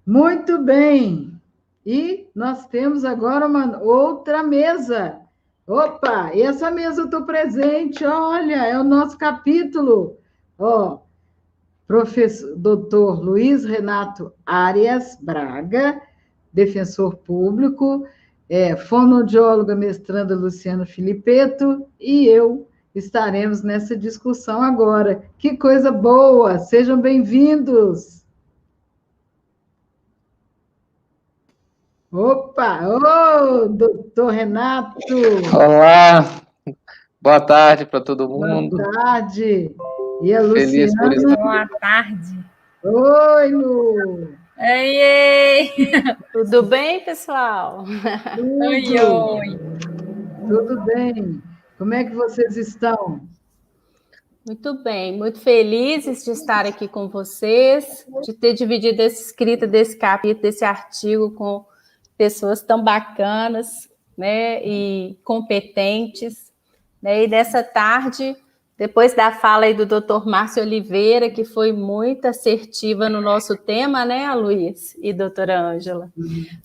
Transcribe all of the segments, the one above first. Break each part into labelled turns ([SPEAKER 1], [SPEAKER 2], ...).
[SPEAKER 1] Muito bem. E nós temos agora uma outra mesa. Opa, e essa mesa eu estou presente, olha, é o nosso capítulo. Ó, professor, doutor Luiz Renato Arias Braga, defensor público, fonoaudióloga mestranda Luciana Filipeto, e eu estaremos nessa discussão agora. Que coisa boa! Sejam bem-vindos! Opa! Ô, doutor Renato!
[SPEAKER 2] Olá, boa tarde para todo
[SPEAKER 1] Boa
[SPEAKER 2] mundo.
[SPEAKER 1] tarde! E a
[SPEAKER 2] Feliz por
[SPEAKER 1] Luciana?
[SPEAKER 2] estar.
[SPEAKER 3] Boa tarde.
[SPEAKER 1] Oi, Lu!
[SPEAKER 3] Ei, ei!
[SPEAKER 4] Tudo bem, pessoal?
[SPEAKER 3] Oi,
[SPEAKER 1] Tudo!
[SPEAKER 3] oi!
[SPEAKER 1] Tudo bem? Como é que vocês estão?
[SPEAKER 4] Muito bem, muito felizes de estar aqui com vocês, de ter dividido essa escrita desse capítulo, desse artigo com pessoas tão bacanas, né, e competentes, né, e nessa tarde, depois da fala aí do Dr. Márcio Oliveira, que foi muito assertiva no nosso tema, né, Luiz e doutora Ângela,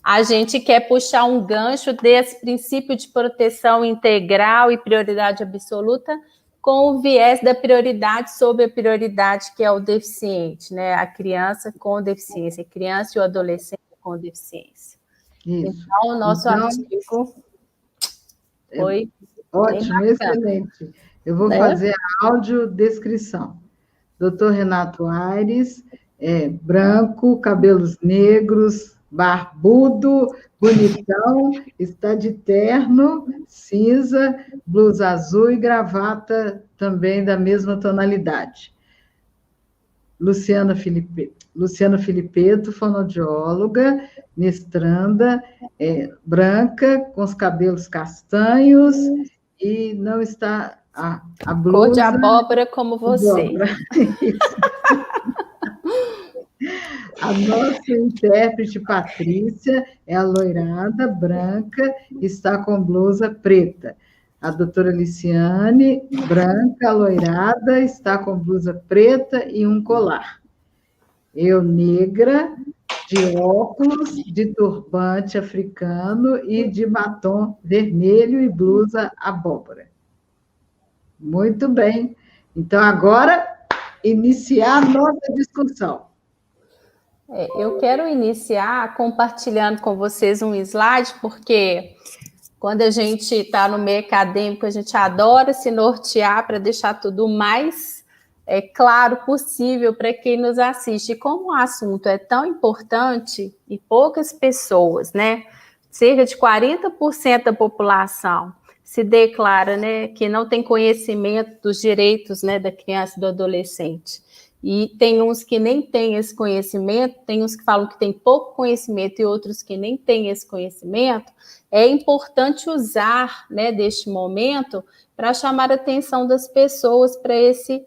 [SPEAKER 4] a gente quer puxar um gancho desse princípio de proteção integral e prioridade absoluta com o viés da prioridade sobre a prioridade que é o deficiente, né? A criança com deficiência, a criança e o adolescente com deficiência.
[SPEAKER 1] Isso.
[SPEAKER 4] Então, o nosso artigo foi
[SPEAKER 1] ótimo, excelente. Eu vou fazer a audiodescrição. Doutor Renato Aires, branco, cabelos negros, barbudo, bonitão, está de terno, cinza, blusa azul e gravata também da mesma tonalidade. Luciana Filipeto, fonoaudióloga, mestranda, branca, com os cabelos castanhos, e não está a blusa...
[SPEAKER 4] Cor de abóbora como você.
[SPEAKER 1] A nossa intérprete, Patrícia, é aloirada, branca, está com blusa preta. A doutora Liciane, branca, aloirada, está com blusa preta e um colar. Eu, negra, de óculos, de turbante africano e de batom vermelho e blusa abóbora. Muito bem. Então, agora, iniciar a nossa discussão.
[SPEAKER 4] Eu quero iniciar compartilhando com vocês um slide, porque quando a gente está no meio acadêmico, a gente adora se nortear para deixar tudo o mais claro possível para quem nos assiste. E como o assunto é tão importante e poucas pessoas, né, cerca de 40% da população se declara, né, que não tem conhecimento dos direitos, né, da criança e do adolescente. E tem uns que nem têm esse conhecimento, tem uns que falam que tem pouco conhecimento e outros que nem têm esse conhecimento. É importante usar, né, deste momento para chamar a atenção das pessoas para esse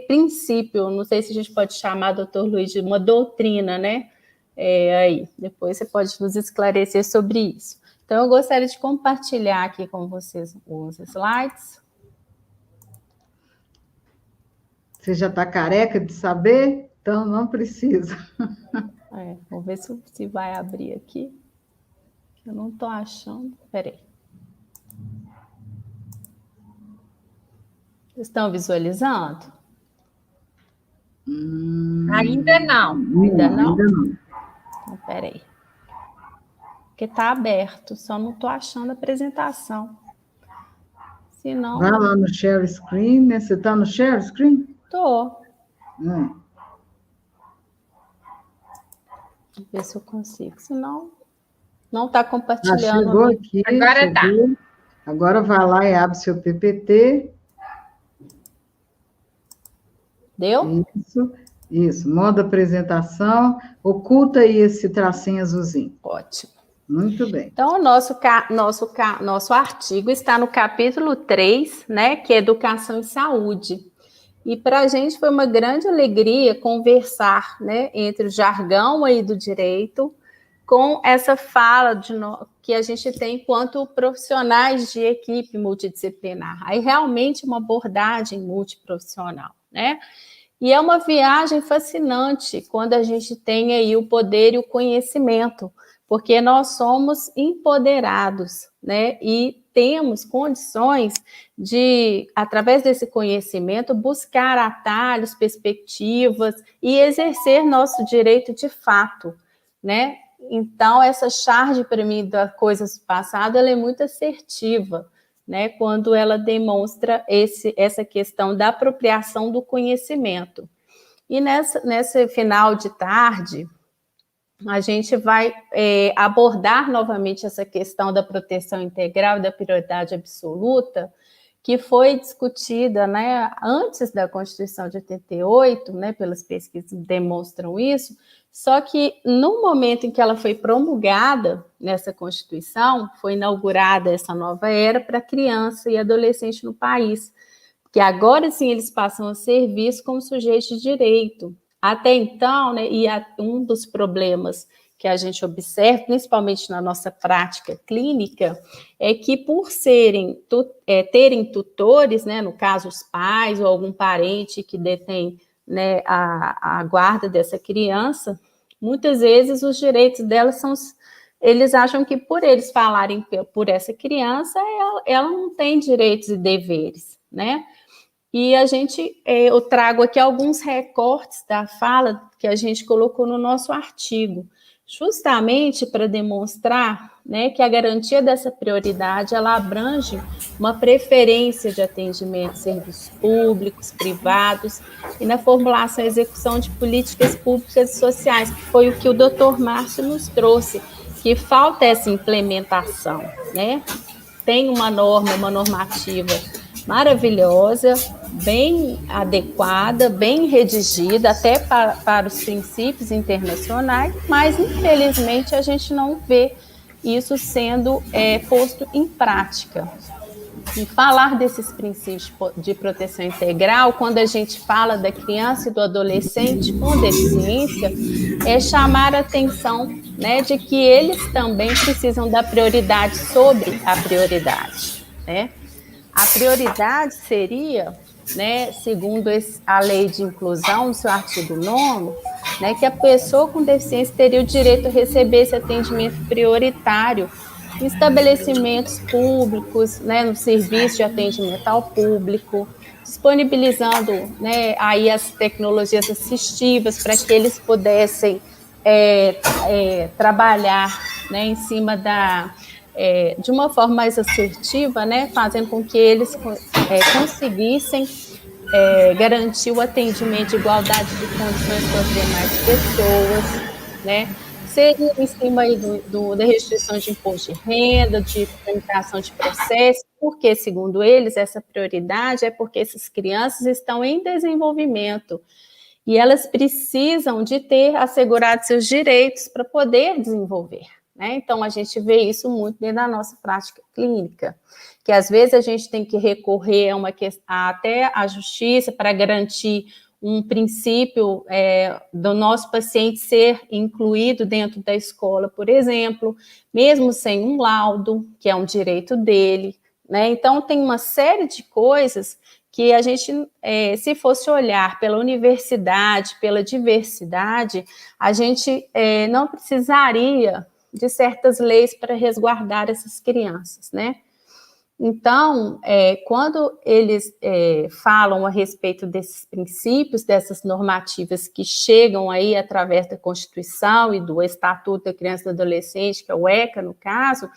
[SPEAKER 4] princípio. Não sei se a gente pode chamar, doutor Luiz, de uma doutrina, né? Aí, depois você pode nos esclarecer sobre isso. Então, eu gostaria de compartilhar aqui com vocês os slides.
[SPEAKER 1] Você já está careca de saber? Então, não precisa.
[SPEAKER 4] Vou ver se vai abrir aqui. Eu não estou achando. Espera aí. Vocês estão visualizando?
[SPEAKER 3] Ainda não.
[SPEAKER 4] Ainda não? Então, espera aí. Porque está aberto, só não estou achando a apresentação. Senão...
[SPEAKER 1] Vai lá no share screen, né? Você está no share screen?
[SPEAKER 4] Estou. Vou ver se eu consigo. Senão, não está compartilhando.
[SPEAKER 1] Chegou aqui.
[SPEAKER 3] Agora está.
[SPEAKER 1] Agora vai lá e abre seu PPT.
[SPEAKER 4] Deu?
[SPEAKER 1] Isso. Modo apresentação. Oculta aí esse tracinho azulzinho.
[SPEAKER 4] Ótimo.
[SPEAKER 1] Muito bem.
[SPEAKER 4] Então, o nosso artigo está no capítulo 3, né, que é Educação e Saúde. E para a gente foi uma grande alegria conversar, né, entre o jargão aí do direito com essa fala que a gente tem enquanto profissionais de equipe multidisciplinar. Aí realmente uma abordagem multiprofissional, né? E é uma viagem fascinante quando a gente tem aí o poder e o conhecimento, porque nós somos empoderados, né? E temos condições de, através desse conhecimento, buscar atalhos, perspectivas e exercer nosso direito de fato, né? Então, essa charge, para mim, das coisas do passado, ela é muito assertiva, né? Quando ela demonstra essa questão da apropriação do conhecimento. E nesse final de tarde, a gente vai abordar novamente essa questão da proteção integral e da prioridade absoluta, que foi discutida, né, antes da Constituição de 88, né, pelas pesquisas que demonstram isso, só que no momento em que ela foi promulgada nessa Constituição, foi inaugurada essa nova era para criança e adolescente no país, que agora sim eles passam a ser vistos como sujeitos de direito. Até então, né, um dos problemas que a gente observa, principalmente na nossa prática clínica, é que por terem tutores, né, no caso os pais ou algum parente que detém, né, a guarda dessa criança, muitas vezes os direitos delas eles acham que por eles falarem por essa criança, ela não tem direitos e deveres, né? E eu trago aqui alguns recortes da fala que a gente colocou no nosso artigo, justamente para demonstrar, né, que a garantia dessa prioridade, ela abrange uma preferência de atendimento de serviços públicos, privados, e na formulação e execução de políticas públicas e sociais, que foi o que o doutor Márcio nos trouxe, que falta essa implementação, né? Tem uma normativa maravilhosa, bem adequada, bem redigida, até para os princípios internacionais, mas, infelizmente, a gente não vê isso sendo posto em prática. E falar desses princípios de proteção integral, quando a gente fala da criança e do adolescente com deficiência, é chamar a atenção, né, de que eles também precisam da prioridade sobre a prioridade, né? A prioridade seria, né, segundo a lei de inclusão, no seu artigo 9º, né, que a pessoa com deficiência teria o direito a receber esse atendimento prioritário em estabelecimentos públicos, né, no serviço de atendimento ao público, disponibilizando, né, aí as tecnologias assistivas para que eles pudessem trabalhar, né, em cima de uma forma mais assertiva, né, fazendo com que eles conseguissem garantir o atendimento de igualdade de condições com as demais pessoas, né, seria em cima aí da restrição de imposto de renda, de tramitação de processo, porque, segundo eles, essa prioridade é porque essas crianças estão em desenvolvimento e elas precisam de ter assegurado seus direitos para poder desenvolver, né? Então, a gente vê isso muito dentro da nossa prática clínica, que às vezes a gente tem que recorrer até à justiça para garantir um princípio do nosso paciente ser incluído dentro da escola, por exemplo, mesmo sem um laudo, que é um direito dele, né? Então, tem uma série de coisas que a gente, se fosse olhar pela universidade, pela diversidade, a gente não precisaria de certas leis para resguardar essas crianças, né? Então, quando eles falam a respeito desses princípios, dessas normativas que chegam aí através da Constituição e do Estatuto da Criança e do Adolescente, que é o ECA, no caso,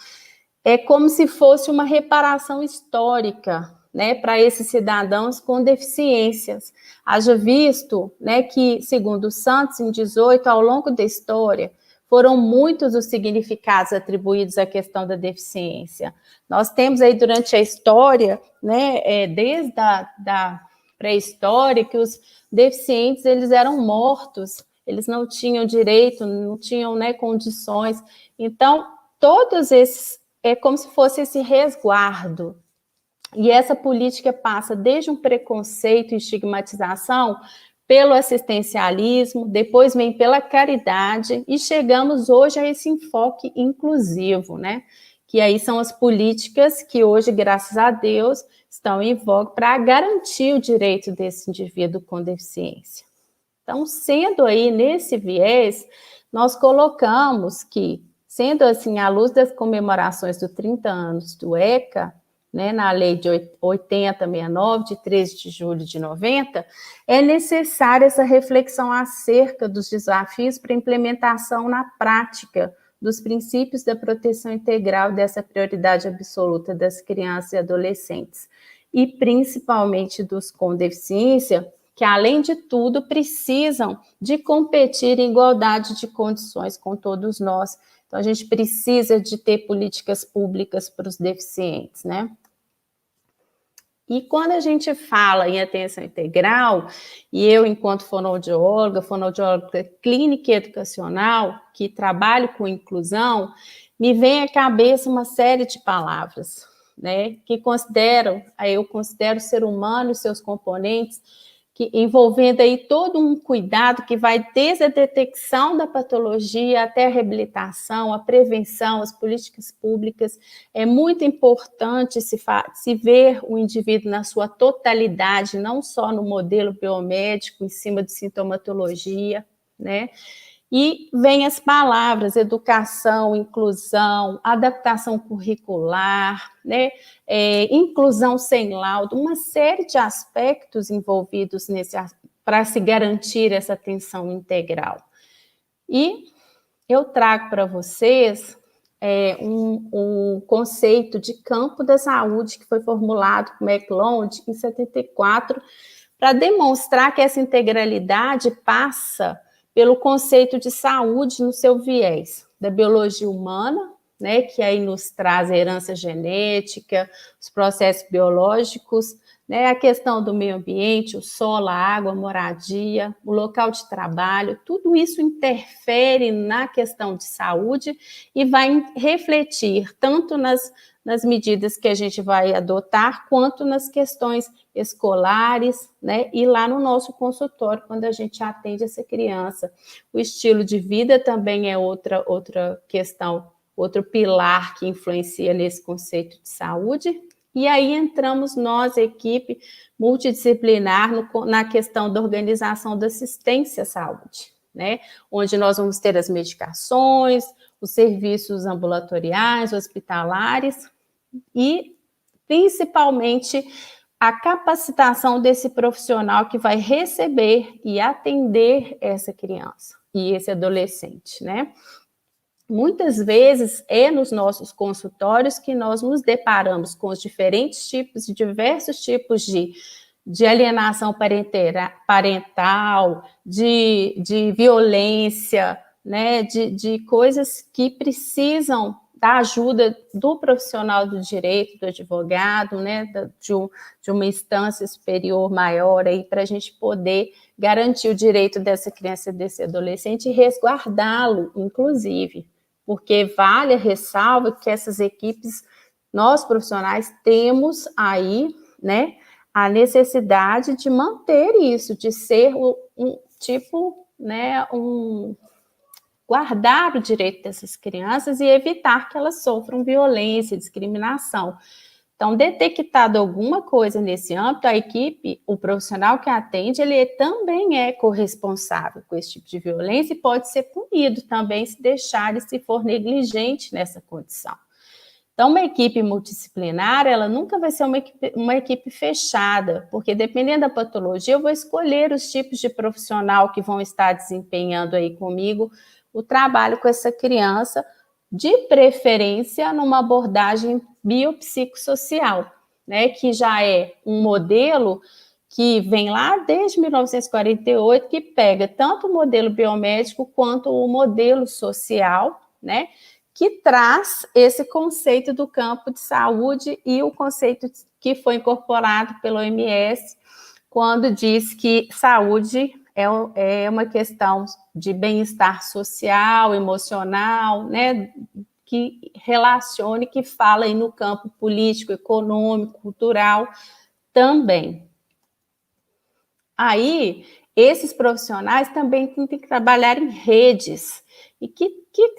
[SPEAKER 4] é como se fosse uma reparação histórica, né, para esses cidadãos com deficiências. Haja visto, né, que, segundo Santos, em 18, ao longo da história, foram muitos os significados atribuídos à questão da deficiência. Nós temos aí durante a história, né, desde da pré-história, que os deficientes eles eram mortos, eles não tinham direito, não tinham, né, condições. Então, todos esses, é como se fosse esse resguardo. E essa política passa desde um preconceito e estigmatização pelo assistencialismo, depois vem pela caridade e chegamos hoje a esse enfoque inclusivo, né? Que aí são as políticas que hoje, graças a Deus, estão em voga para garantir o direito desse indivíduo com deficiência. Então, sendo aí nesse viés, nós colocamos que, sendo assim, à luz das comemorações dos 30 anos do ECA, né, na lei de 8069, de 13 de julho de 90, é necessária essa reflexão acerca dos desafios para implementação na prática dos princípios da proteção integral dessa prioridade absoluta das crianças e adolescentes, e principalmente dos com deficiência, que, além de tudo, precisam de competir em igualdade de condições com todos nós. Então, a gente precisa de ter políticas públicas para os deficientes, né? E quando a gente fala em atenção integral, e eu, enquanto fonoaudióloga clínica e educacional, que trabalho com inclusão, me vem à cabeça uma série de palavras, né, que eu considero o ser humano e seus componentes, que envolvendo aí todo um cuidado que vai desde a detecção da patologia até a reabilitação, a prevenção, as políticas públicas. É muito importante se ver o indivíduo na sua totalidade, não só no modelo biomédico, em cima de sintomatologia, né? E vem as palavras educação, inclusão, adaptação curricular, né? Inclusão sem laudo, uma série de aspectos envolvidos para se garantir essa atenção integral. E eu trago para vocês um conceito de campo da saúde que foi formulado por McLeod em 74, para demonstrar que essa integralidade passa pelo conceito de saúde no seu viés, da biologia humana, né, que aí nos traz a herança genética, os processos biológicos, né, a questão do meio ambiente, o solo, a água, a moradia, o local de trabalho, tudo isso interfere na questão de saúde e vai refletir tanto nas medidas que a gente vai adotar, quanto nas questões escolares, né, e lá no nosso consultório, quando a gente atende essa criança. O estilo de vida também é outra questão, outro pilar que influencia nesse conceito de saúde. E aí entramos nós, equipe multidisciplinar, na questão da organização da assistência à saúde, né, onde nós vamos ter as medicações, os serviços ambulatoriais, hospitalares, e principalmente a capacitação desse profissional que vai receber e atender essa criança e esse adolescente, né? Muitas vezes é nos nossos consultórios que nós nos deparamos com os diversos tipos de alienação parental, de violência, né? De coisas que precisam da ajuda do profissional do direito, do advogado, né, de uma instância superior maior aí para a gente poder garantir o direito dessa criança, desse adolescente e resguardá-lo, inclusive, porque vale a ressalva que essas equipes, nós profissionais, temos aí, né, a necessidade de manter isso, de ser guardar o direito dessas crianças e evitar que elas sofram violência, discriminação. Então, detectado alguma coisa nesse âmbito, a equipe, o profissional que atende, ele também é corresponsável com esse tipo de violência e pode ser punido também se deixar e se for negligente nessa condição. Então, uma equipe multidisciplinar, ela nunca vai ser uma equipe fechada, porque dependendo da patologia, eu vou escolher os tipos de profissional que vão estar desempenhando aí comigo o trabalho com essa criança, de preferência numa abordagem biopsicossocial, né, que já é um modelo que vem lá desde 1948, que pega tanto o modelo biomédico quanto o modelo social, né, que traz esse conceito do campo de saúde e o conceito que foi incorporado pelo OMS, quando diz que saúde é uma questão de bem-estar social, emocional, né, que relacione, que fala aí no campo político, econômico, cultural também. Aí, esses profissionais também têm que trabalhar em redes. E que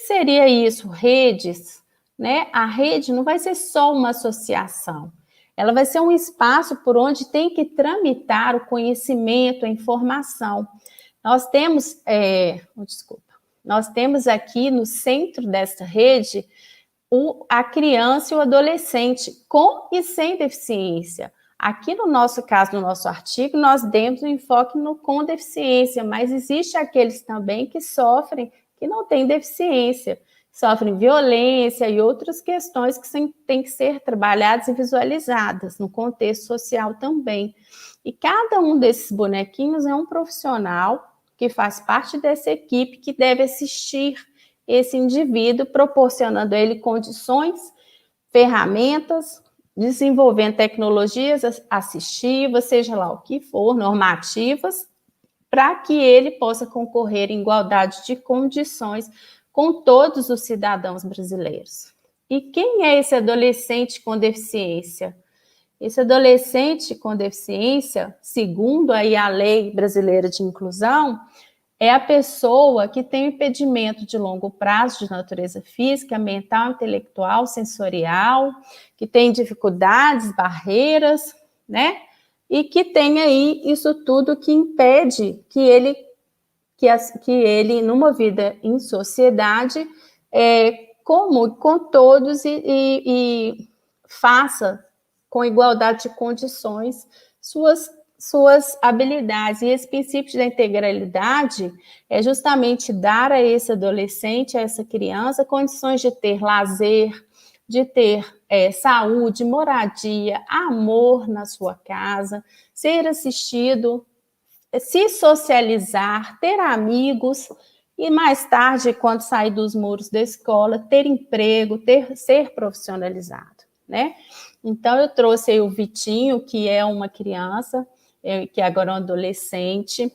[SPEAKER 4] seria isso? Redes, né? A rede não vai ser só uma associação. ela vai ser um espaço por onde tem que tramitar o conhecimento, a informação. Nós temos, nós temos aqui no centro dessa rede a criança e o adolescente com e sem deficiência. Aqui no nosso caso, no nosso artigo, nós demos um enfoque no com deficiência, mas existe aqueles também que sofrem, que não têm deficiência, sofrem violência e outras questões que têm que ser trabalhadas e visualizadas no contexto social também. E cada um desses bonequinhos é um profissional que faz parte dessa equipe que deve assistir esse indivíduo, proporcionando a ele condições, ferramentas, desenvolvendo tecnologias assistivas, seja lá o que for, normativas, para que ele possa concorrer em igualdade de condições com todos os cidadãos brasileiros. E quem é esse adolescente com deficiência? Esse adolescente com deficiência, segundo aí a Lei Brasileira de Inclusão, é a pessoa que tem impedimento de longo prazo de natureza física, mental, intelectual, sensorial, que tem dificuldades, barreiras, né? E que tem aí isso tudo que impede que ele numa vida em sociedade, comum com todos e faça com igualdade de condições suas habilidades. E esse princípio da integralidade é justamente dar a esse adolescente, a essa criança, condições de ter lazer, de ter saúde, moradia, amor na sua casa, ser assistido, se socializar, ter amigos e mais tarde, quando sair dos muros da escola, ter emprego, ser profissionalizado, né? Então, eu trouxe aí o Vitinho, que é uma criança, que agora é um adolescente.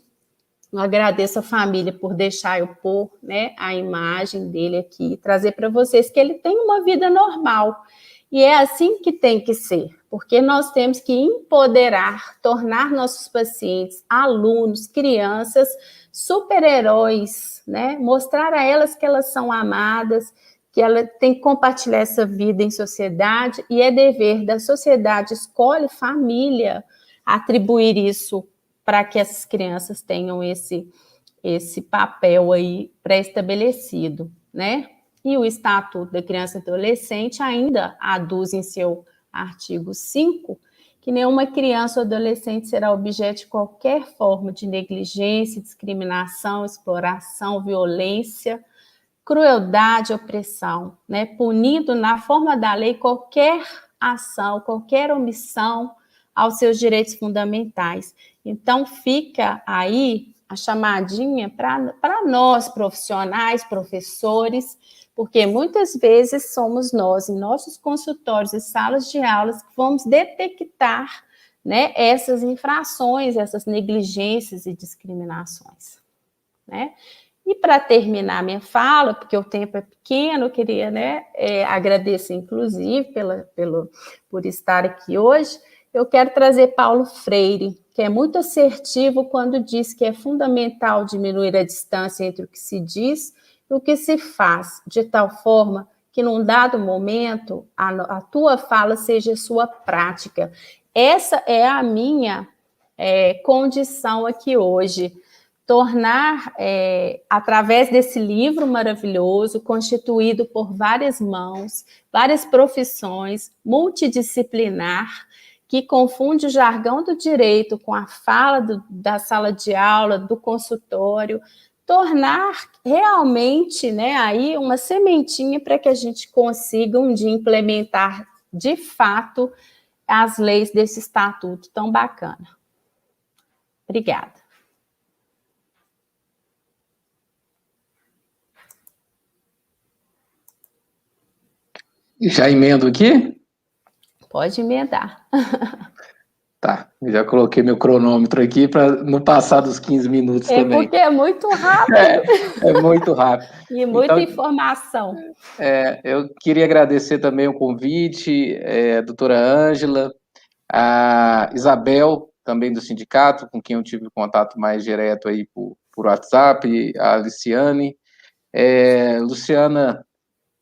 [SPEAKER 4] Eu agradeço a família por deixar eu pôr, né, a imagem dele aqui, trazer para vocês que ele tem uma vida normal. E é assim que tem que ser, porque nós temos que empoderar, tornar nossos pacientes, alunos, crianças, super-heróis, né? Mostrar a elas que elas são amadas, que ela tem que compartilhar essa vida em sociedade, e é dever da sociedade, escola e família, atribuir isso para que essas crianças tenham esse papel aí pré-estabelecido, né? E o Estatuto da Criança e Adolescente ainda aduz em seu artigo 5 que nenhuma criança ou adolescente será objeto de qualquer forma de negligência, discriminação, exploração, violência, crueldade, opressão, né? Punindo na forma da lei qualquer ação, qualquer omissão aos seus direitos fundamentais. Então, fica aí a chamadinha para nós, profissionais, professores, porque muitas vezes somos nós, em nossos consultórios e salas de aulas, que vamos detectar, né, essas infrações, essas negligências e discriminações, né? E para terminar minha fala, porque o tempo é pequeno, eu queria, né, agradecer, inclusive, por estar aqui hoje. Eu quero trazer Paulo Freire, que é muito assertivo quando diz que é fundamental diminuir a distância entre o que se diz e o que se faz, de tal forma que, num dado momento, a tua fala seja a sua prática. Essa é a minha condição aqui hoje. Tornar, através desse livro maravilhoso, constituído por várias mãos, várias profissões, multidisciplinar, que confunde o jargão do direito com a fala da sala de aula, do consultório, tornar realmente, né, aí uma sementinha para que a gente consiga um dia implementar de fato as leis desse estatuto tão bacana. Obrigada.
[SPEAKER 2] Já emendo aqui?
[SPEAKER 4] Pode emendar.
[SPEAKER 2] Tá, já coloquei meu cronômetro aqui para não passar dos 15 minutos também.
[SPEAKER 4] Porque é muito rápido.
[SPEAKER 2] É muito rápido.
[SPEAKER 4] E muita informação.
[SPEAKER 2] Eu queria agradecer também o convite, a doutora Ângela, a Isabel, também do sindicato, com quem eu tive contato mais direto aí por WhatsApp, a Aliciane, Luciana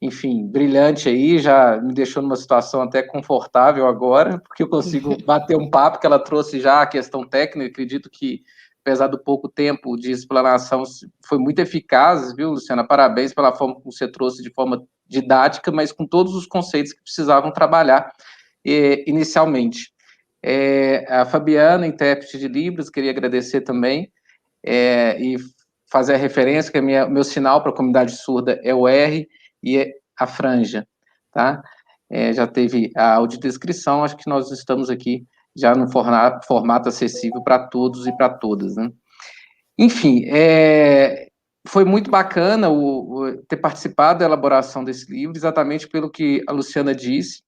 [SPEAKER 2] enfim, brilhante aí, já me deixou numa situação até confortável agora, porque eu consigo bater um papo que ela trouxe já a questão técnica. Acredito que, apesar do pouco tempo de explanação, foi muito eficaz, viu, Luciana? Parabéns pela forma como você trouxe de forma didática, mas com todos os conceitos que precisavam trabalhar inicialmente. A Fabiana, intérprete de Libras, queria agradecer também, e fazer a referência que meu sinal para a comunidade surda é o R e a franja, tá? Já teve a audiodescrição, acho que nós estamos aqui já no formato acessível para todos e para todas, né? Enfim, foi muito bacana ter participado da elaboração desse livro, exatamente pelo que a Luciana disse.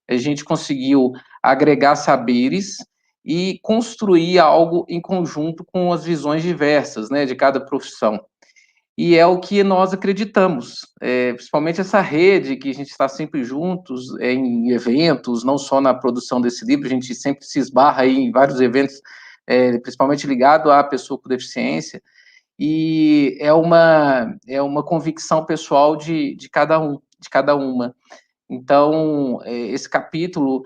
[SPEAKER 2] A gente conseguiu agregar saberes e construir algo em conjunto com as visões diversas, né, de cada profissão. E é o que nós acreditamos, principalmente essa rede que a gente está sempre juntos em eventos, não só na produção desse livro, a gente sempre se esbarra aí em vários eventos, principalmente ligado à pessoa com deficiência, e é uma convicção pessoal de cada um, de cada uma. Então, esse capítulo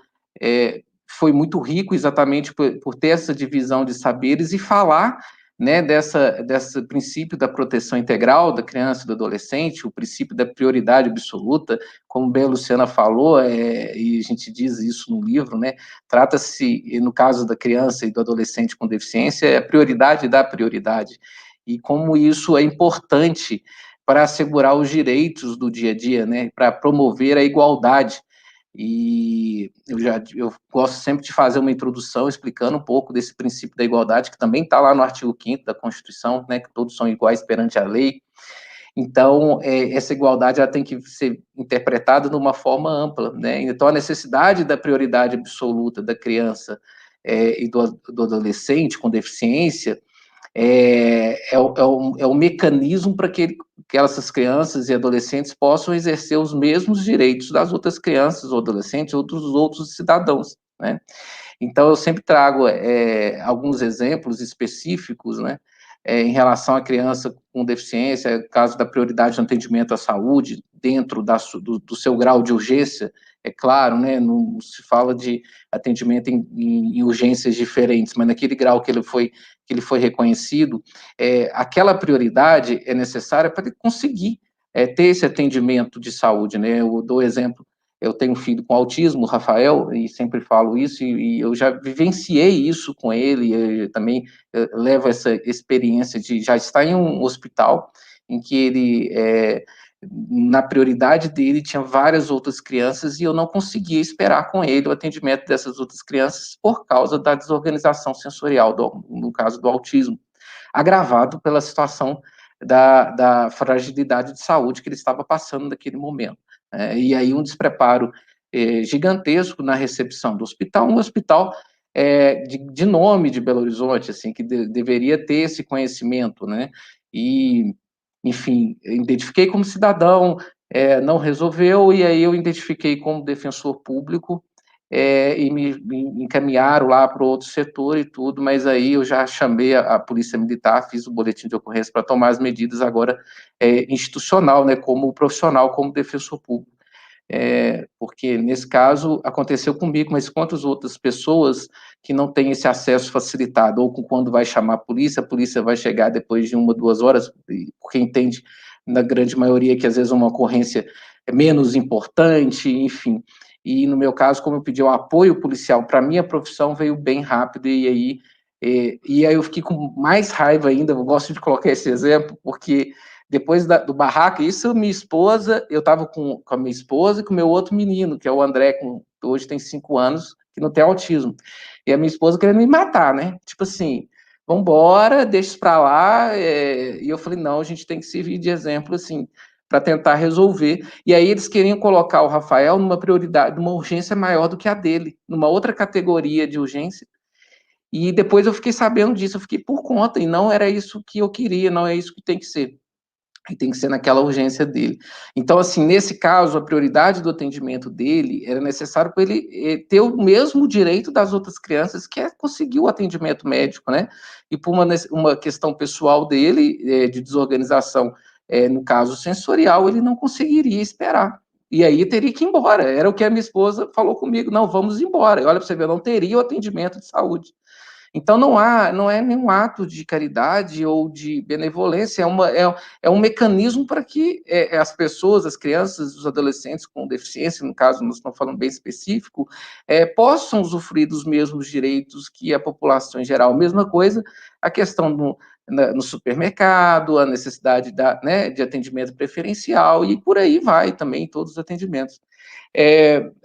[SPEAKER 2] foi muito rico exatamente por ter essa divisão de saberes e falar, né, desse princípio da proteção integral da criança e do adolescente, o princípio da prioridade absoluta, como bem a Luciana falou, e a gente diz isso no livro, né, trata-se, no caso da criança e do adolescente com deficiência, é a prioridade da prioridade, e como isso é importante para assegurar os direitos do dia a dia, né, para promover a igualdade. E eu gosto sempre de fazer uma introdução explicando um pouco desse princípio da igualdade, que também está lá no artigo 5º da Constituição, né, que todos são iguais perante a lei. Então, essa igualdade ela tem que ser interpretada de uma forma ampla, né? Então, a necessidade da prioridade absoluta da criança e do adolescente com deficiência é um mecanismo para que essas crianças e adolescentes possam exercer os mesmos direitos das outras crianças ou adolescentes ou dos outros cidadãos, né? Então, eu sempre trago alguns exemplos específicos, né, em relação à criança com deficiência, caso da prioridade no atendimento à saúde, dentro do seu grau de urgência, é claro, né, não se fala de atendimento em urgências diferentes, mas naquele grau que ele foi reconhecido, aquela prioridade é necessária para ele conseguir ter esse atendimento de saúde, né? Eu dou exemplo, eu tenho um filho com autismo, o Rafael, e sempre falo isso, e eu já vivenciei isso com ele, eu também levo essa experiência de já estar em um hospital em que ele, na prioridade dele, tinha várias outras crianças e eu não conseguia esperar com ele o atendimento dessas outras crianças por causa da desorganização sensorial, no caso do autismo, agravado pela situação da fragilidade de saúde que ele estava passando naquele momento. E aí um despreparo gigantesco na recepção do hospital, um hospital de nome de Belo Horizonte, assim, que deveria ter esse conhecimento, né? E, enfim, identifiquei como cidadão, não resolveu, e aí eu identifiquei como defensor público, e me encaminharam lá para outro setor e tudo, mas aí eu já chamei a Polícia Militar, fiz o boletim de ocorrência para tomar as medidas agora institucional, né, como profissional, como defensor público. Porque nesse caso aconteceu comigo, mas quantas outras pessoas que não têm esse acesso facilitado, ou quando vai chamar a polícia vai chegar depois de 1, 2 horas, porque entende, na grande maioria, que às vezes uma ocorrência é menos importante, enfim. E no meu caso, como eu pedi o apoio policial para a minha profissão, veio bem rápido, e aí eu fiquei com mais raiva ainda, eu gosto de colocar esse exemplo, porque depois do barraco, isso minha esposa, eu estava com a minha esposa e com o meu outro menino, que é o André, que hoje tem 5 anos, que não tem autismo. E a minha esposa querendo me matar, né? Tipo assim, vambora, deixa isso para lá. E eu falei, não, a gente tem que servir de exemplo, assim, para tentar resolver. E aí eles queriam colocar o Rafael numa prioridade, numa urgência maior do que a dele, numa outra categoria de urgência. E depois eu fiquei sabendo disso, eu fiquei por conta, e não era isso que eu queria, não é isso que tem que ser. E tem que ser naquela urgência dele. Então, assim, nesse caso, a prioridade do atendimento dele era necessário para ele ter o mesmo direito das outras crianças, que é conseguir o atendimento médico, né? E por uma questão pessoal dele, de desorganização no caso sensorial, ele não conseguiria esperar. E aí teria que ir embora. Era o que a minha esposa falou comigo: não, vamos embora. E olha para você ver, eu não teria o atendimento de saúde. Então, não é nenhum ato de caridade ou de benevolência, é um mecanismo para que as pessoas, as crianças, os adolescentes com deficiência, no caso, nós estamos falando bem específico, possam usufruir dos mesmos direitos que a população em geral. Mesma coisa, a questão no supermercado, a necessidade de atendimento preferencial, e por aí vai também todos os atendimentos.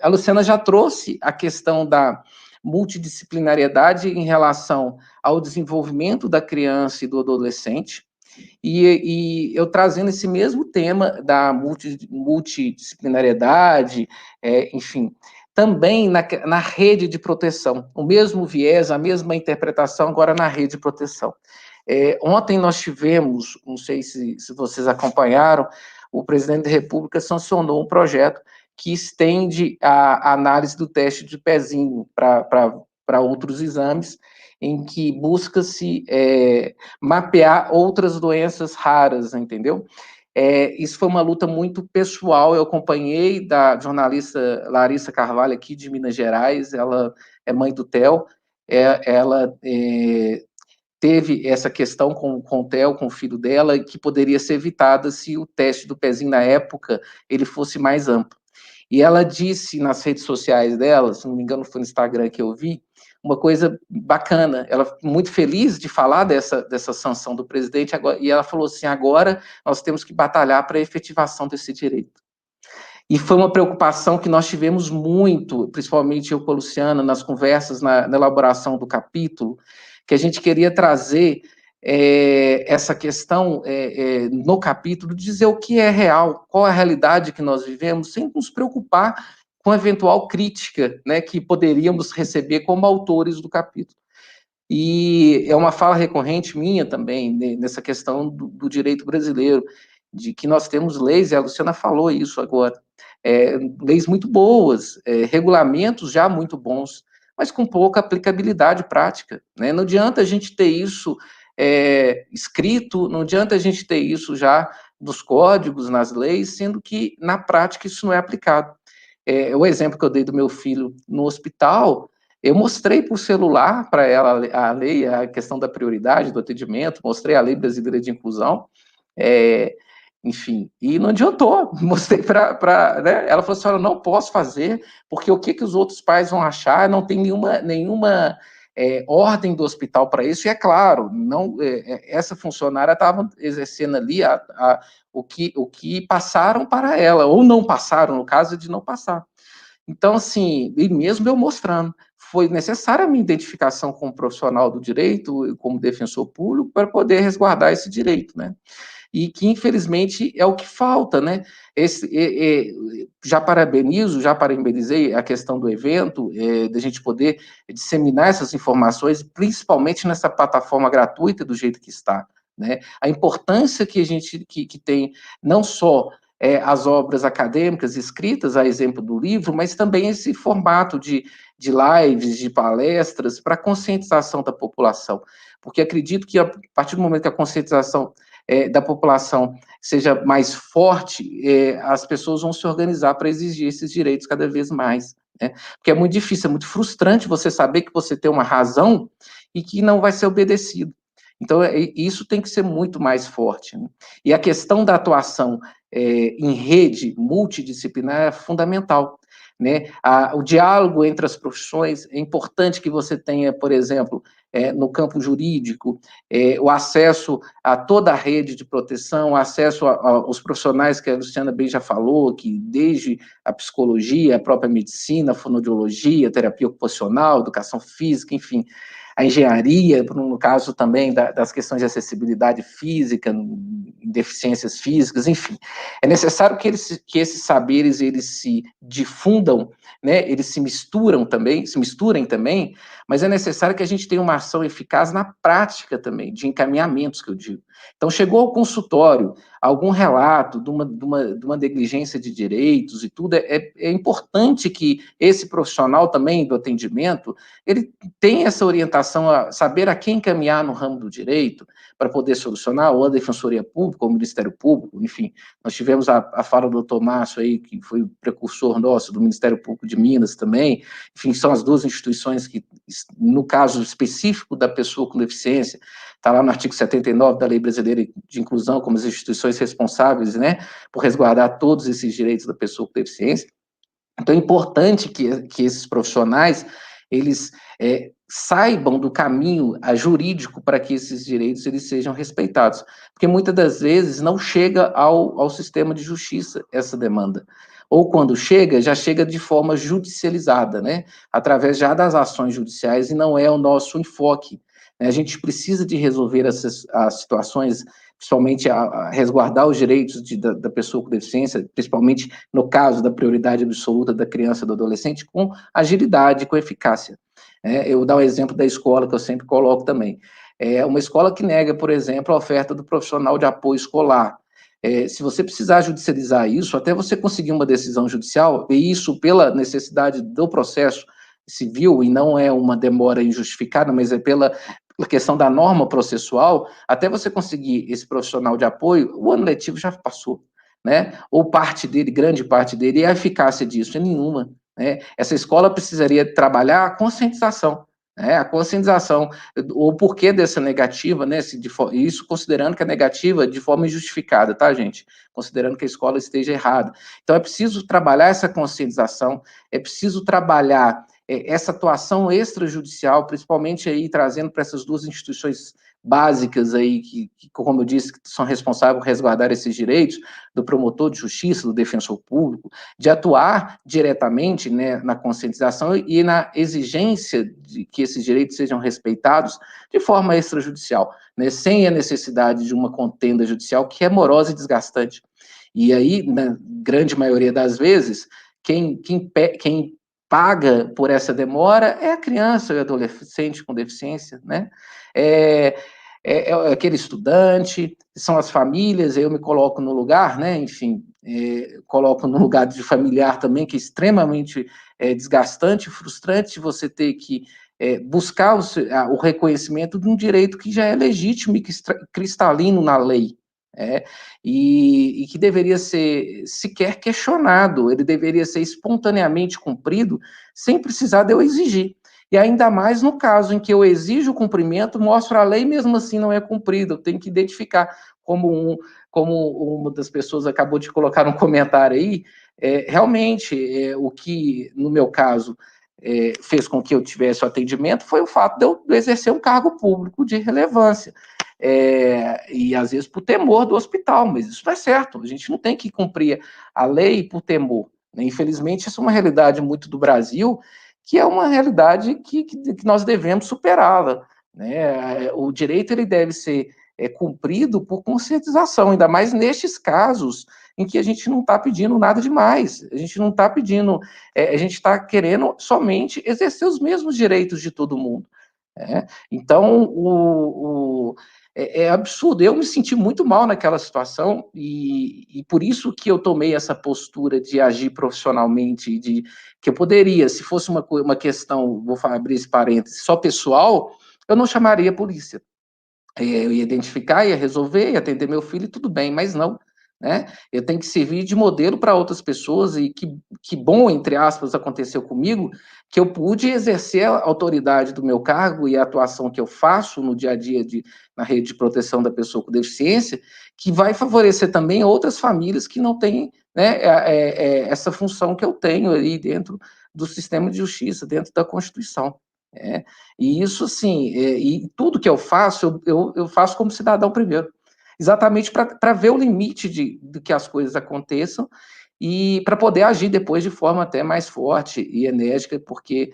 [SPEAKER 2] A Luciana já trouxe a questão da multidisciplinariedade em relação ao desenvolvimento da criança e do adolescente, e eu trazendo esse mesmo tema da multidisciplinariedade, enfim, também na rede de proteção, o mesmo viés, a mesma interpretação, agora na rede de proteção. Ontem nós tivemos, não sei se vocês acompanharam, o presidente da República sancionou um projeto que estende a análise do teste de pezinho para outros exames, em que busca-se mapear outras doenças raras, entendeu? Isso foi uma luta muito pessoal, eu acompanhei da jornalista Larissa Carvalho, aqui de Minas Gerais, ela é mãe do Theo, ela teve essa questão com o Theo, com o filho dela, que poderia ser evitada se o teste do pezinho, na época, ele fosse mais amplo. E ela disse nas redes sociais dela, se não me engano foi no Instagram que eu vi, uma coisa bacana, ela muito feliz de falar dessa sanção do presidente, agora, e ela falou assim: agora nós temos que batalhar para a efetivação desse direito. E foi uma preocupação que nós tivemos muito, principalmente eu com a Luciana, nas conversas, na elaboração do capítulo, que a gente queria trazer essa questão no capítulo, dizer o que é real, qual é a realidade que nós vivemos, sem nos preocupar com a eventual crítica, né, que poderíamos receber como autores do capítulo. E é uma fala recorrente minha também, nessa questão do direito brasileiro, de que nós temos leis, e a Luciana falou isso agora, leis muito boas, regulamentos já muito bons, mas com pouca aplicabilidade prática, né? Não adianta a gente ter isso escrito, não adianta a gente ter isso já nos códigos, nas leis, sendo que na prática isso não é aplicado. O exemplo que eu dei do meu filho no hospital, eu mostrei por celular para ela a lei, a questão da prioridade do atendimento, mostrei a lei brasileira de inclusão, enfim, e não adiantou, mostrei né? Ela falou assim: olha, eu não posso fazer, porque o que os outros pais vão achar, não tem nenhuma ordem do hospital para isso, e é claro, essa funcionária estava exercendo ali o que passaram para ela, ou não passaram, no caso de não passar. Então, assim, e mesmo eu mostrando, foi necessária a minha identificação como profissional do direito, como defensor público, para poder resguardar esse direito, né? E que, infelizmente, é o que falta, né? Já parabenizei a questão do evento, da gente poder disseminar essas informações, principalmente nessa plataforma gratuita do jeito que está, né? A importância que a gente que tem, não só as obras acadêmicas escritas, a exemplo do livro, mas também esse formato de lives, de palestras, para conscientização da população. Porque acredito que, a partir do momento que a conscientização da população seja mais forte, as pessoas vão se organizar para exigir esses direitos cada vez mais, né? Porque é muito difícil, é muito frustrante você saber que você tem uma razão e que não vai ser obedecido. Então, isso tem que ser muito mais forte, né? E a questão da atuação em rede multidisciplinar é fundamental, né? O diálogo entre as profissões, é importante que você tenha, por exemplo, no campo jurídico, o acesso a toda a rede de proteção, acesso aos profissionais que a Luciana bem já falou, que desde a psicologia, a própria medicina, a fonoaudiologia, a terapia ocupacional, educação física, enfim, a engenharia, no caso também das questões de acessibilidade física, deficiências físicas, enfim. É necessário que esses saberes eles se difundam, né, eles se misturem também, mas é necessário que a gente tenha uma ação eficaz na prática também, de encaminhamentos, que eu digo. Então, chegou ao consultório algum relato de uma negligência de direitos e tudo, é importante que esse profissional também do atendimento, ele tenha essa orientação a saber a quem encaminhar no ramo do direito, para poder solucionar, ou a Defensoria Pública, ou o Ministério Público, enfim. Nós tivemos a fala do Dr. Márcio aí, que foi o precursor nosso, do Ministério Público de Minas também, enfim, são as duas instituições que, no caso específico da pessoa com deficiência, está lá no artigo 79 da Lei Brasileira de Inclusão, como as instituições responsáveis, né, por resguardar todos esses direitos da pessoa com deficiência. Então, é importante que esses profissionais, eles saibam do caminho jurídico para que esses direitos eles sejam respeitados, porque muitas das vezes não chega ao sistema de justiça essa demanda, ou quando chega, já chega de forma judicializada, né, através já das ações judiciais, e não é o nosso enfoque, né? A gente precisa de resolver as situações, principalmente a resguardar os direitos da pessoa com deficiência, principalmente no caso da prioridade absoluta da criança e do adolescente, com agilidade, com eficácia. Eu vou dar um exemplo da escola, que eu sempre coloco também. É uma escola que nega, por exemplo, a oferta do profissional de apoio escolar. Se você precisar judicializar isso, até você conseguir uma decisão judicial, e isso pela necessidade do processo civil, e não é uma demora injustificada, mas é pela questão da norma processual, até você conseguir esse profissional de apoio, o ano letivo já passou, né? Ou parte dele, grande parte dele, e a eficácia disso é nenhuma, né? Essa escola precisaria trabalhar a conscientização, né? A conscientização, o porquê dessa negativa, né? Isso considerando que a negativa é de forma injustificada, tá, gente? Considerando que a escola esteja errada. Então, é preciso trabalhar essa conscientização, é preciso trabalhar essa atuação extrajudicial, principalmente aí trazendo para essas duas instituições básicas aí, que, como eu disse, que são responsáveis por resguardar esses direitos, do promotor de justiça, do defensor público, de atuar diretamente, né, na conscientização e na exigência de que esses direitos sejam respeitados de forma extrajudicial, né, sem a necessidade de uma contenda judicial que é morosa e desgastante. E aí, na grande maioria das vezes, quem paga por essa demora é a criança e o adolescente com deficiência, né? É aquele estudante, são as famílias, eu me coloco no lugar, né? Enfim, coloco no lugar de familiar também, que é extremamente desgastante, frustrante você ter que buscar o reconhecimento de um direito que já é legítimo e cristalino na lei. E que deveria ser sequer questionado, ele deveria ser espontaneamente cumprido, sem precisar de eu exigir. E ainda mais no caso em que eu exijo o cumprimento, mostro a lei, mesmo assim não é cumprido, eu tenho que identificar, como uma das pessoas acabou de colocar no comentário aí, realmente, o que, no meu caso, fez com que eu tivesse o atendimento foi o fato de eu exercer um cargo público de relevância. E às vezes por temor do hospital, mas isso não é certo, a gente não tem que cumprir a lei por temor, né? Infelizmente, isso é uma realidade muito do Brasil, que é uma realidade que nós devemos superá-la, né? O direito ele deve ser cumprido por conscientização, ainda mais nestes casos em que a gente não está pedindo nada demais, a gente não está pedindo, a gente está querendo somente exercer os mesmos direitos de todo mundo. Então, é absurdo. Eu me senti muito mal naquela situação e por isso que eu tomei essa postura de agir profissionalmente, que eu poderia, se fosse uma questão, vou abrir esse parênteses, só pessoal, eu não chamaria a polícia. Eu ia identificar, ia resolver, ia atender meu filho, tudo bem, mas não. Né? Eu tenho que servir de modelo para outras pessoas e que bom, entre aspas, aconteceu comigo, que eu pude exercer a autoridade do meu cargo e a atuação que eu faço no dia a dia na rede de proteção da pessoa com deficiência, que vai favorecer também outras famílias que não têm, né, essa função que eu tenho aí dentro do sistema de justiça, dentro da Constituição. E isso, assim, e tudo que eu faço, eu faço como cidadão primeiro, exatamente para ver o limite de que as coisas aconteçam e para poder agir depois de forma até mais forte e enérgica, porque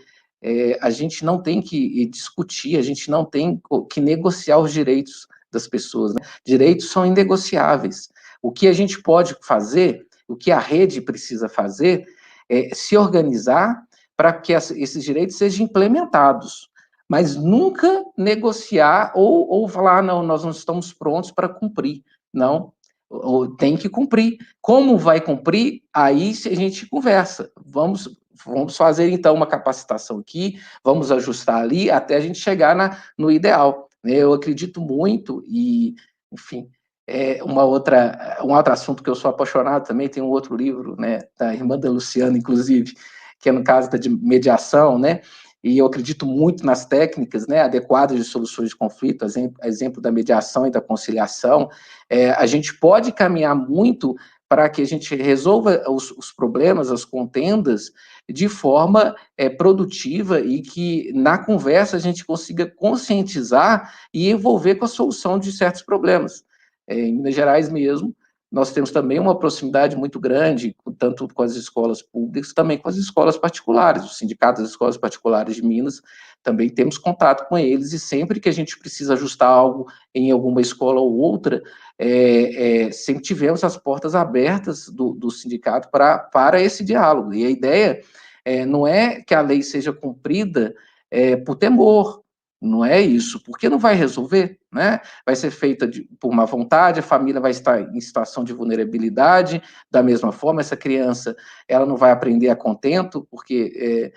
[SPEAKER 2] a gente não tem que discutir, a gente não tem que negociar os direitos das pessoas, né? Direitos são inegociáveis. O que a gente pode fazer, o que a rede precisa fazer, é se organizar para que esses direitos sejam implementados. mas nunca negociar ou falar, não, nós não estamos prontos para cumprir. Não, tem que cumprir. Como vai cumprir? Aí a gente conversa. Vamos fazer, então, uma capacitação aqui, vamos ajustar ali, até a gente chegar no ideal. Eu acredito muito, e, enfim, um outro assunto que eu sou apaixonado também, tem um outro livro, né, da irmã da Luciana, inclusive, que é no caso da de mediação, né, e eu acredito muito nas técnicas, né, adequadas de soluções de conflito, exemplo da mediação e da conciliação. A gente pode caminhar muito para que a gente resolva os problemas, as contendas, de forma produtiva e que, na conversa, a gente consiga conscientizar e envolver com a solução de certos problemas. Em Minas Gerais mesmo, nós temos também uma proximidade muito grande, tanto com as escolas públicas, também com as escolas particulares. O Sindicato das Escolas Particulares de Minas, também temos contato com eles, e sempre que a gente precisa ajustar algo em alguma escola ou outra, sempre tivemos as portas abertas do sindicato para esse diálogo. E a ideia não é que a lei seja cumprida por temor, não é isso, porque não vai resolver, né? Vai ser feita por má vontade, a família vai estar em situação de vulnerabilidade, da mesma forma, essa criança, ela não vai aprender a contento, porque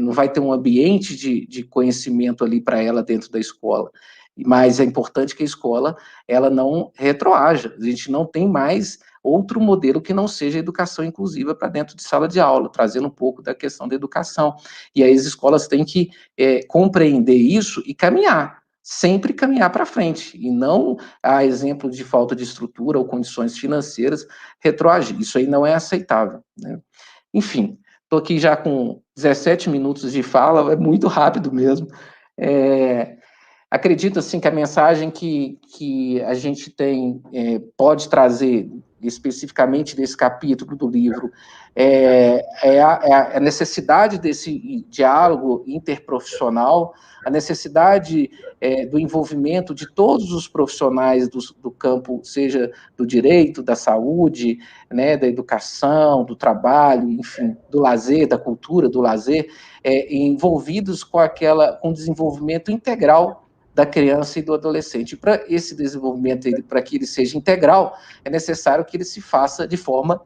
[SPEAKER 2] não vai ter um ambiente de conhecimento ali para ela dentro da escola. Mas é importante que a escola, ela não retroaja, a gente não tem mais outro modelo que não seja a educação inclusiva para dentro de sala de aula, trazendo um pouco da questão da educação. E aí as escolas têm que compreender isso e caminhar, sempre caminhar para frente, e não, a exemplo de falta de estrutura ou condições financeiras, retroagir. Isso aí não é aceitável, né? Enfim, estou aqui já com 17 minutos de fala, é muito rápido mesmo. Acredito, assim, que a mensagem que a gente tem, pode trazer especificamente desse capítulo do livro, a necessidade desse diálogo interprofissional, a necessidade do envolvimento de todos os profissionais do campo, seja do direito, da saúde, né, da educação, do trabalho, enfim, do lazer, da cultura, do lazer, envolvidos com o desenvolvimento integral da criança e do adolescente. Para esse desenvolvimento, para que ele seja integral, é necessário que ele se faça de forma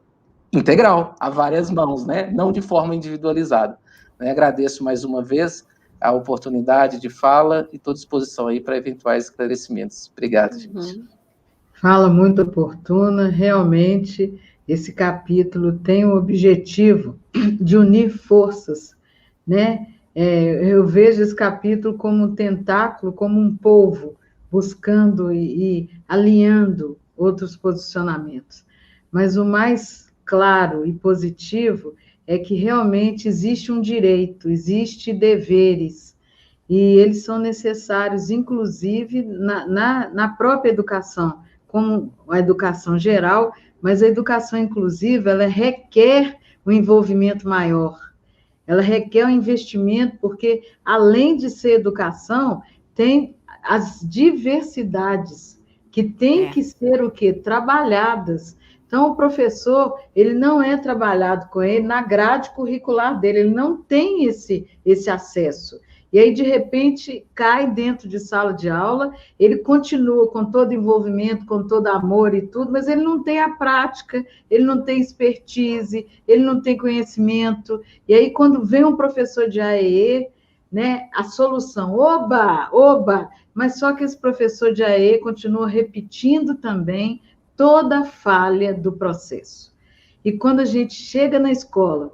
[SPEAKER 2] integral, a várias mãos, né? Não de forma individualizada. Agradeço mais uma vez a oportunidade de fala e estou à disposição aí para eventuais esclarecimentos. Obrigado, gente.
[SPEAKER 1] Fala muito oportuna. Realmente, esse capítulo tem o objetivo de unir forças, né? Eu vejo esse capítulo como um tentáculo, como um polvo, buscando e alinhando outros posicionamentos. Mas o mais claro e positivo é que realmente existe um direito, existe deveres, e eles são necessários, inclusive, na própria educação, como a educação geral, mas a educação inclusiva, ela requer um envolvimento maior. Ela requer um investimento, porque, além de ser educação, tem as diversidades, que têm que ser o quê? Trabalhadas. Então, o professor, ele não é trabalhado com ele na grade curricular dele, ele não tem esse acesso. E aí, de repente, cai dentro de sala de aula, ele continua com todo envolvimento, com todo amor e tudo, mas ele não tem a prática, ele não tem expertise, ele não tem conhecimento. E aí, quando vem um professor de AEE, né, a solução, oba, mas só que esse professor de AEE continua repetindo também toda a falha do processo. E quando a gente chega na escola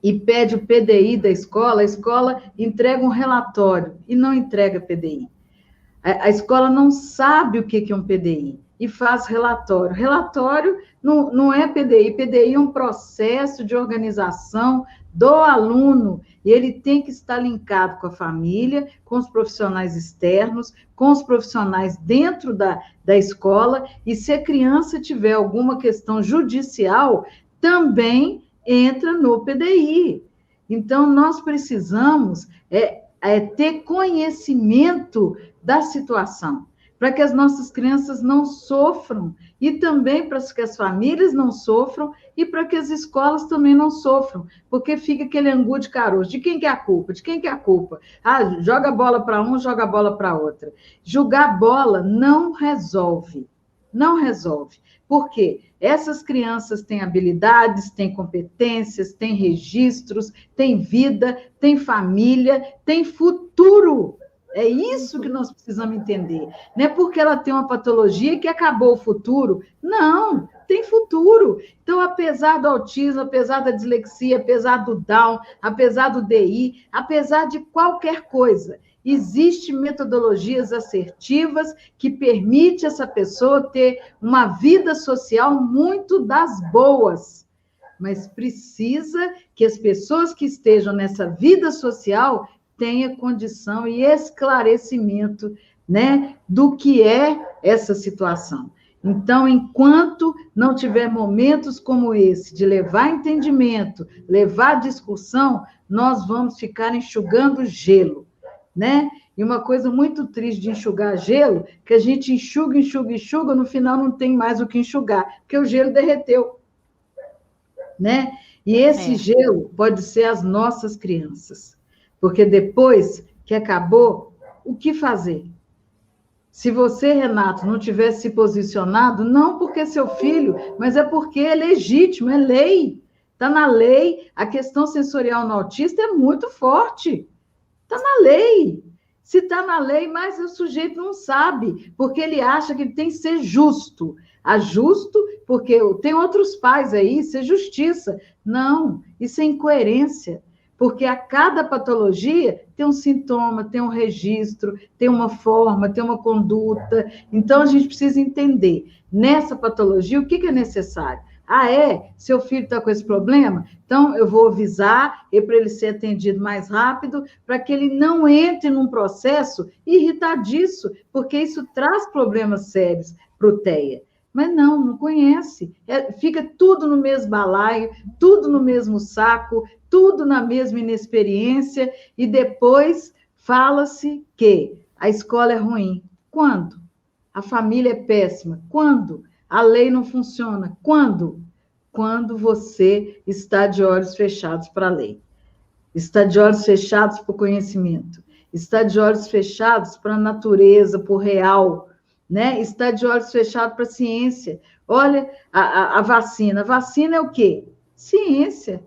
[SPEAKER 1] e pede o PDI da escola, a escola entrega um relatório e não entrega PDI. A escola não sabe o que é um PDI e faz relatório. Relatório não é PDI, PDI é um processo de organização do aluno, e ele tem que estar linkado com a família, com os profissionais externos, com os profissionais dentro da escola, e se a criança tiver alguma questão judicial, também entra no PDI. Então, nós precisamos ter conhecimento da situação, para que as nossas crianças não sofram e também para que as famílias não sofram e para que as escolas também não sofram, porque fica aquele angu de caroço. De quem que é a culpa? De quem que é a culpa? Ah, joga a bola para um, joga a bola para outra. Jogar bola não resolve. Não resolve. Por quê? Essas crianças têm habilidades, têm competências, têm registros, têm vida, têm família, têm futuro. É isso que nós precisamos entender. Não é porque ela tem uma patologia que acabou o futuro. Não, tem futuro. Então, apesar do autismo, apesar da dislexia, apesar do Down, apesar do DI, apesar de qualquer coisa, existem metodologias assertivas que permitem essa pessoa ter uma vida social muito das boas. Mas precisa que as pessoas que estejam nessa vida social tenha condição e esclarecimento, né, do que é essa situação. Então, enquanto não tiver momentos como esse, de levar entendimento, levar discussão, nós vamos ficar enxugando gelo, né? E uma coisa muito triste de enxugar gelo, que a gente enxuga, enxuga, enxuga, no final não tem mais o que enxugar, porque o gelo derreteu, né? E esse gelo pode ser as nossas crianças. Porque depois que acabou, o que fazer? Se você, Renato, não tivesse se posicionado, não porque é seu filho, mas é porque é legítimo, é lei. Está na lei. A questão sensorial no autista é muito forte. Está na lei. Se está na lei, mas o sujeito não sabe, porque ele acha que tem que ser justo. A justo, porque tem outros pais aí, isso é justiça. Não, isso é incoerência. Porque a cada patologia tem um sintoma, tem um registro, tem uma forma, tem uma conduta. Então, a gente precisa entender, nessa patologia, o que é necessário? Ah, seu filho está com esse problema? Então, eu vou avisar para ele ser atendido mais rápido, para que ele não entre num processo irritadiço, porque isso traz problemas sérios para o TEA. Mas não conhece. Fica tudo no mesmo balaio, tudo no mesmo saco, tudo na mesma inexperiência, e depois fala-se que a escola é ruim. Quando? A família é péssima. Quando? A lei não funciona. Quando? Quando você está de olhos fechados para a lei. Está de olhos fechados para o conhecimento. Está de olhos fechados para a natureza, para o real, né? Está de olhos fechados para a ciência. Olha a vacina. A vacina é o quê? Ciência.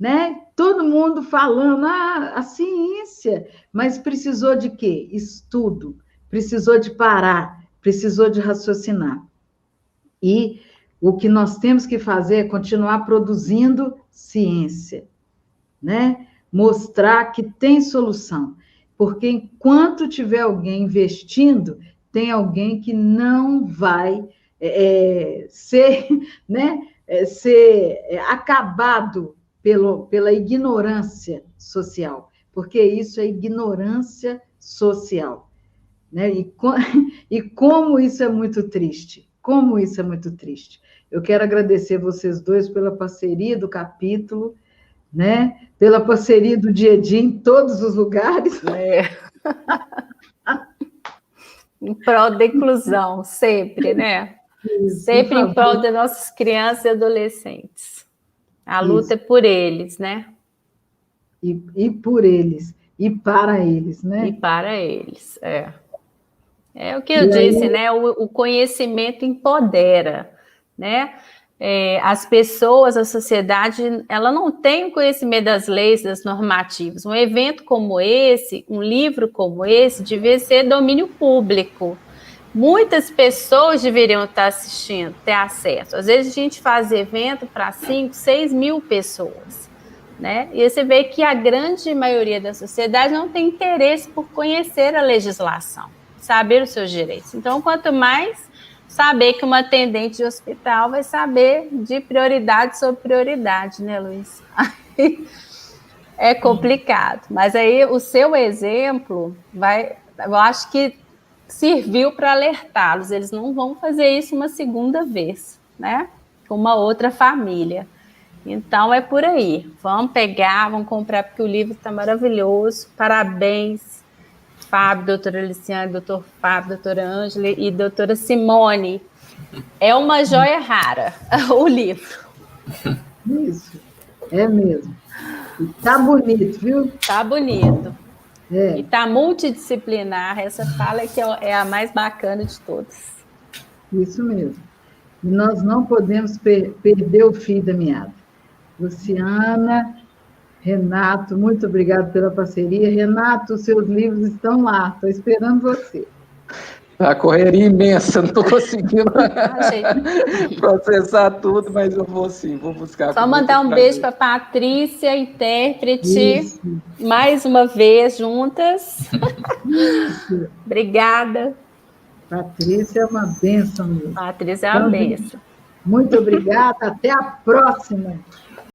[SPEAKER 1] Né? Todo mundo falando, a ciência. Mas precisou de quê? Estudo. Precisou de parar. Precisou de raciocinar. E o que nós temos que fazer é continuar produzindo ciência, né? Mostrar que tem solução. Porque enquanto tiver alguém investindo, tem alguém que não vai ser, né, ser acabado pela ignorância social, porque isso é ignorância social, né? E como isso é muito triste, como isso é muito triste. Eu quero agradecer vocês dois pela parceria do capítulo, né? Pela parceria do dia a dia em todos os lugares.
[SPEAKER 4] Em prol da inclusão, sempre, né? Isso, sempre em prol das nossas crianças e adolescentes. A luta é por eles, né?
[SPEAKER 1] E por eles, e para eles, né?
[SPEAKER 4] E para eles, É o que eu disse, né? O conhecimento empodera, né? As pessoas, a sociedade, ela não tem o conhecimento das leis, das normativas. Um evento como esse, um livro como esse, devia ser domínio público. Muitas pessoas deveriam estar assistindo, ter acesso. Às vezes a gente faz evento para 5, 6 mil pessoas, né? E você vê que a grande maioria da sociedade não tem interesse por conhecer a legislação, saber os seus direitos. Então, quanto mais saber que uma atendente de hospital vai saber de prioridade sobre prioridade, né, Luiz? É complicado. Mas aí o seu exemplo eu acho que serviu para alertá-los. Eles não vão fazer isso uma segunda vez, né? Com uma outra família. Então, é por aí. Vamos pegar, vamos comprar, porque o livro está maravilhoso. Parabéns, Fábio, doutora Luciane, doutor Fábio, doutora Ângela e doutora Simone, É uma joia rara, o livro.
[SPEAKER 1] Isso, é mesmo. E tá bonito, viu?
[SPEAKER 4] Tá bonito.
[SPEAKER 1] É.
[SPEAKER 4] E tá multidisciplinar. Essa fala que é a mais bacana de todas.
[SPEAKER 1] Isso mesmo. E nós não podemos perder o fio da meada. Luciana, Renato, muito obrigado pela parceria. Renato, os seus livros estão lá, estou esperando você.
[SPEAKER 2] A correria imensa, não estou conseguindo
[SPEAKER 4] Gente.
[SPEAKER 2] processar tudo, mas eu vou sim, vou buscar.
[SPEAKER 4] Só mandar um beijo para Patrícia, intérprete,
[SPEAKER 1] Isso.
[SPEAKER 4] mais uma vez juntas.
[SPEAKER 1] Isso.
[SPEAKER 4] Obrigada.
[SPEAKER 1] Patrícia é uma bênção mesmo.
[SPEAKER 4] Patrícia é uma bênção.
[SPEAKER 1] Muito obrigada, até a próxima.